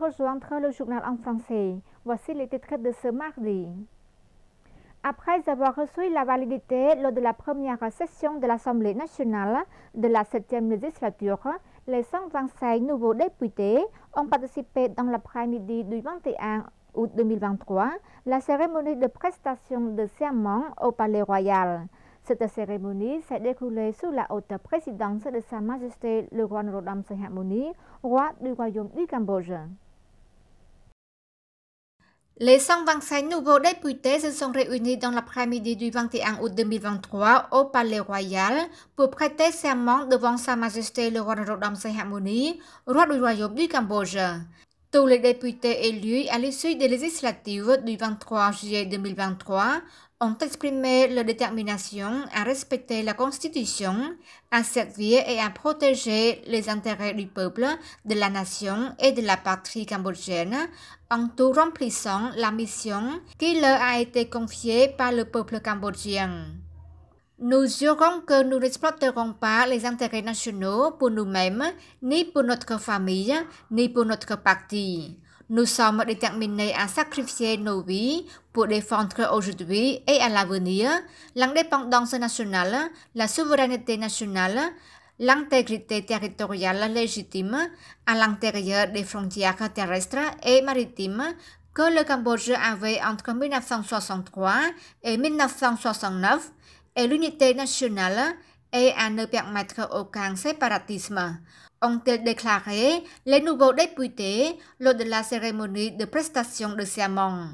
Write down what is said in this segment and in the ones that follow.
rejoindre le journal en français. Voici les titres de ce mardi. Après avoir reçu la validité lors de la première session de l'Assemblée nationale de la 7e législature, les 125 nouveaux députés ont participé dans l'après-midi du 21 août 2023 la cérémonie de prestation de serment au Palais Royal. Cette cérémonie s'est déroulée sous la haute présidence de Sa Majesté le roi Norodom Sihamoni, roi du Royaume du Cambodge. Les 125 nouveaux députés se sont réunis dans l'après-midi du 21 août 2023 au Palais Royal pour prêter serment devant Sa Majesté le roi Norodom Sihamoni, roi du Royaume du Cambodge. Tous les députés élus à l'issue des législatives du 23 juillet 2023 ont exprimé leur détermination à respecter la Constitution, à servir et à protéger les intérêts du peuple, de la nation et de la patrie cambodgienne, en tout remplissant la mission qui leur a été confiée par le peuple cambodgien. Nous jurons que nous n'exploiterons pas les intérêts nationaux pour nous-mêmes, ni pour notre famille, ni pour notre parti. Nous sommes déterminés à sacrifier nos vies pour défendre aujourd'hui et à l'avenir l'indépendance nationale, la souveraineté nationale, l'intégrité territoriale légitime à l'intérieur des frontières terrestres et maritimes que le Cambodge avait entre 1963 et 1969 et l'unité nationale et à ne permettre aucun séparatisme, ont-ils déclaré les nouveaux députés lors de la cérémonie de prestation de serment.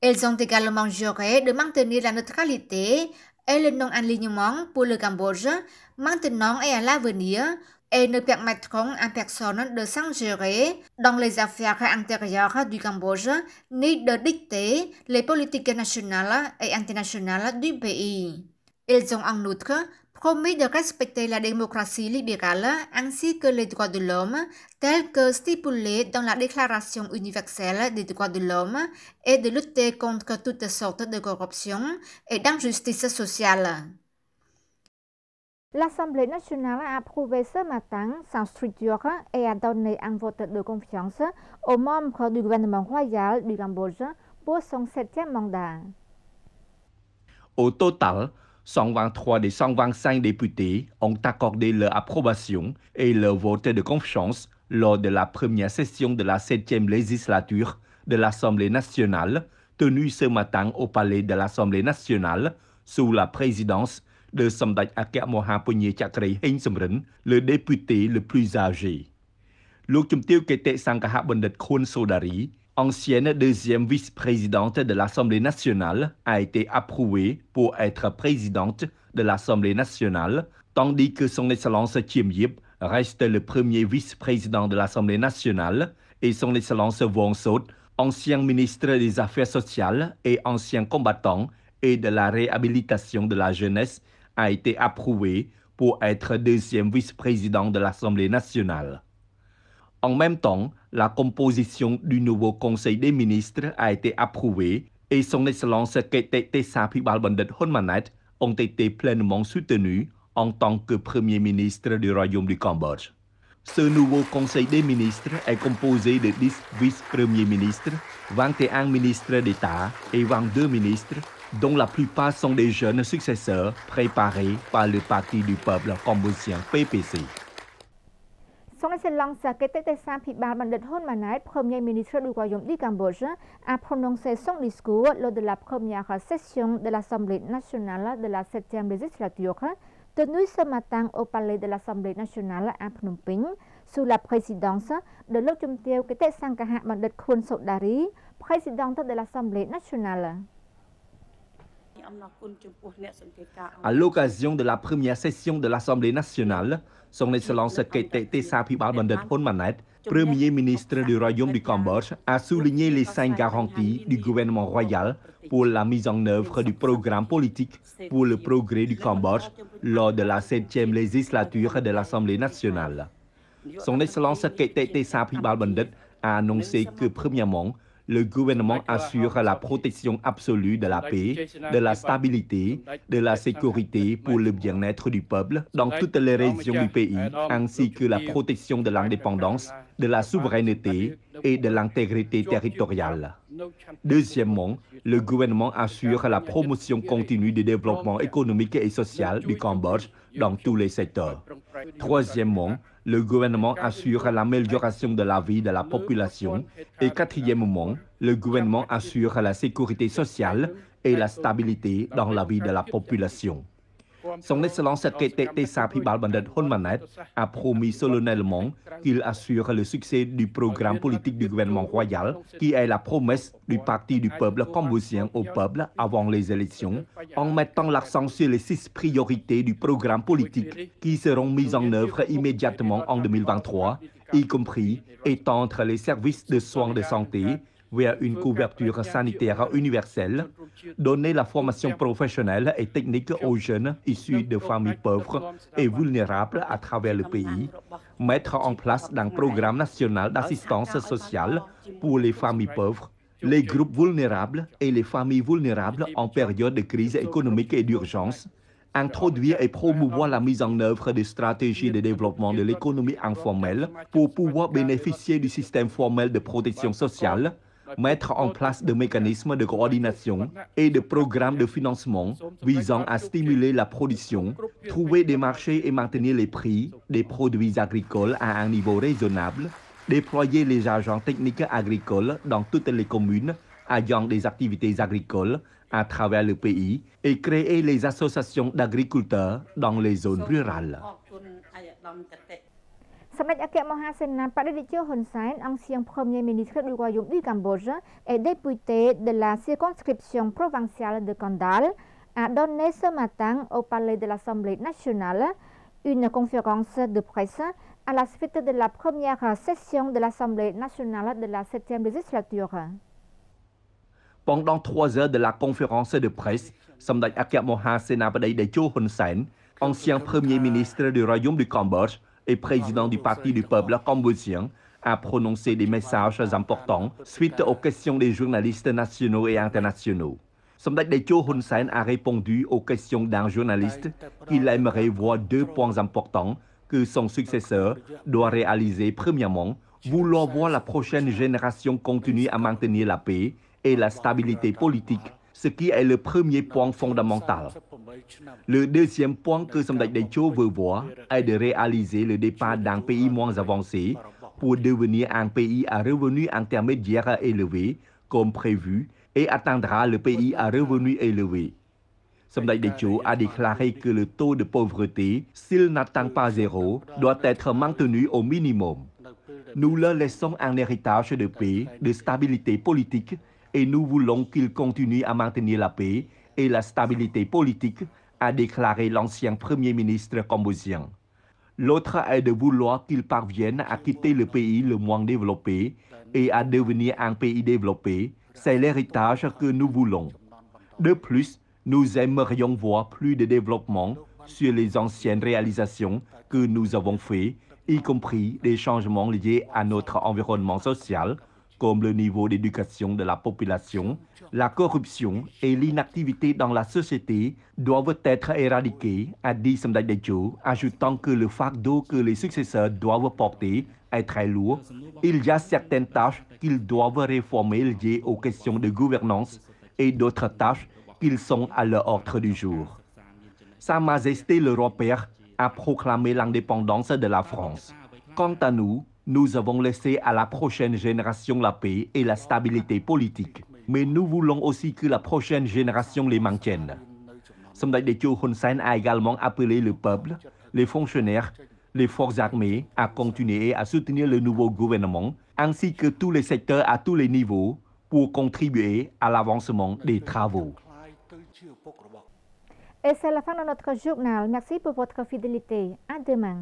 Ils ont également juré de maintenir la neutralité et le non-alignement pour le Cambodge, maintenant et à l'avenir, et ne permettront à personne de s'ingérer dans les affaires intérieures du Cambodge, ni de dicter les politiques nationales et internationales du pays. Ils ont en outre promis de respecter la démocratie libérale ainsi que les droits de l'homme tels que stipulés dans la Déclaration universelle des droits de l'homme et de lutter contre toutes sortes de corruption et d'injustice sociale. L'Assemblée nationale a approuvé ce matin sans structure et a donné un vote de confiance aux membres du gouvernement royal du Cambodge pour son 7e mandat. Au total, 123 des 125 députés ont accordé leur approbation et leur vote de confiance lors de la première session de la 7e législature de l'Assemblée nationale tenue ce matin au palais de l'Assemblée nationale sous la présidence de Samdech Akek Mohapunye Chakri Heng Samrin, le député le plus âgé. Luk Chumtieu Kete Sangkaha Bandit Khun Sodari, ancienne deuxième vice-présidente de l'Assemblée nationale, a été approuvée pour être présidente de l'Assemblée nationale, tandis que son Excellence Chiem Yip reste le premier vice-président de l'Assemblée nationale et son Excellence Wong Sot, ancien ministre des Affaires sociales et ancien combattant et de la réhabilitation de la jeunesse, a été approuvé pour être deuxième vice-président de l'Assemblée nationale. En même temps, la composition du nouveau Conseil des ministres a été approuvée et son Excellence Kete Tesa Phibal Bandit Hun Manet ont été pleinement soutenus en tant que Premier ministre du Royaume du Cambodge. Ce nouveau Conseil des ministres est composé de 10 vice-premiers ministres, 21 ministres d'État et 22 ministres, dont la plupart sont des jeunes successeurs préparés par le Parti du peuple cambodgien PPC. Son Excellence Kete Tesa Phibal Bandit Hun Manet, Premier ministre du Royaume du Cambodge, a prononcé son discours lors de la première session de l'Assemblée nationale de la 7e législature, tenue ce matin au palais de l'Assemblée nationale à Phnom Penh, sous la présidence de Luk Chumtieu Kete Sangkaha Bandit Khun Sodari, présidente de l'Assemblée nationale. À l'occasion de la première session de l'Assemblée nationale, son Excellence Kete Tesa Phibal Bandit Hun Manet, Premier ministre du Royaume du Cambodge, a souligné les 5 garanties du gouvernement royal pour la mise en œuvre du programme politique pour le progrès du Cambodge lors de la 7e législature de l'Assemblée nationale. Son Excellence Kete Tesa Phibal Bandit a annoncé que, premièrement, le gouvernement assure la protection absolue de la paix, de la stabilité, de la sécurité pour le bien-être du peuple dans toutes les régions du pays, ainsi que la protection de l'indépendance, de la souveraineté et de l'intégrité territoriale. Deuxièmement, le gouvernement assure la promotion continue du développement économique et social du Cambodge dans tous les secteurs. Troisièmement, le gouvernement assure l'amélioration de la vie de la population. Et quatrièmement, le gouvernement assure la sécurité sociale et la stabilité dans la vie de la population. Son Excellence Kete Sapibal Bandit Hun Manet a promis solennellement qu'il assure le succès du programme politique du gouvernement royal, qui est la promesse du Parti du peuple cambodgien au peuple avant les élections, en mettant l'accent sur les 6 priorités du programme politique qui seront mises en œuvre immédiatement en 2023, y compris étendre les services de soins de santé vers une couverture sanitaire universelle, donner la formation professionnelle et technique aux jeunes issus de familles pauvres et vulnérables à travers le pays, mettre en place un programme national d'assistance sociale pour les familles pauvres, les groupes vulnérables et les familles vulnérables en période de crise économique et d'urgence, introduire et promouvoir la mise en œuvre de stratégies de développement de l'économie informelle pour pouvoir bénéficier du système formel de protection sociale, mettre en place des mécanismes de coordination et de programmes de financement visant à stimuler la production, trouver des marchés et maintenir les prix des produits agricoles à un niveau raisonnable, déployer les agents techniques agricoles dans toutes les communes ayant des activités agricoles à travers le pays et créer les associations d'agriculteurs dans les zones rurales. សម្ដេចអគ្គមហាសេនាបតីតេជោហ៊ុនសែន ancien premier ministre du Royaume du Cambodge et député de la circonscription provinciale de Kandal, a donné ce matin au palais de l'Assemblée nationale une conférence de presse à la suite de la première session de l'Assemblée nationale de la 7e législature. Pendant 3 heures de la conférence de presse, សម្ដេចអគ្គមហាសេនាបតីតេជោហ៊ុនសែន ancien premier ministre du Royaume du Cambodge et président du Parti du peuple cambodgien, a prononcé des messages importants suite aux questions des journalistes nationaux et internationaux. Samdech Techo Hun Sen a répondu aux questions d'un journaliste qu'il aimerait voir 2 points importants que son successeur doit réaliser. Premièrement, vouloir voir la prochaine génération continuer à maintenir la paix et la stabilité politique, ce qui est le premier point fondamental. Le deuxième point que Samdech Techo veut voir est de réaliser le départ d'un pays moins avancé pour devenir un pays à revenu intermédiaire élevé, comme prévu, et atteindra le pays à revenu élevé. Samdech Techo a déclaré que le taux de pauvreté, s'il n'atteint pas 0, doit être maintenu au minimum. Nous leur laissons un héritage de paix, de stabilité politique, et nous voulons qu'ils continuent à maintenir la paix et la stabilité politique, a déclaré l'ancien Premier ministre cambodgien. L'autre est de vouloir qu'ils parviennent à quitter le pays le moins développé et à devenir un pays développé. C'est l'héritage que nous voulons. De plus, nous aimerions voir plus de développement sur les anciennes réalisations que nous avons faites, y compris des changements liés à notre environnement social, comme le niveau d'éducation de la population, la corruption et l'inactivité dans la société doivent être éradiqués, a dit Samdech Techo, ajoutant que le fardeau que les successeurs doivent porter est très lourd. Il y a certaines tâches qu'ils doivent réformer liées aux questions de gouvernance et d'autres tâches qu'ils sont à leur ordre du jour. Sa Majesté le Roi Père a proclamé l'indépendance de la France. Quant à nous, nous avons laissé à la prochaine génération la paix et la stabilité politique. Mais nous voulons aussi que la prochaine génération les maintienne. Samdech Techo Hun Sen a également appelé le peuple, les fonctionnaires, les forces armées à continuer à soutenir le nouveau gouvernement, ainsi que tous les secteurs à tous les niveaux pour contribuer à l'avancement des travaux. Et c'est la fin de notre journal. Merci pour votre fidélité. À demain.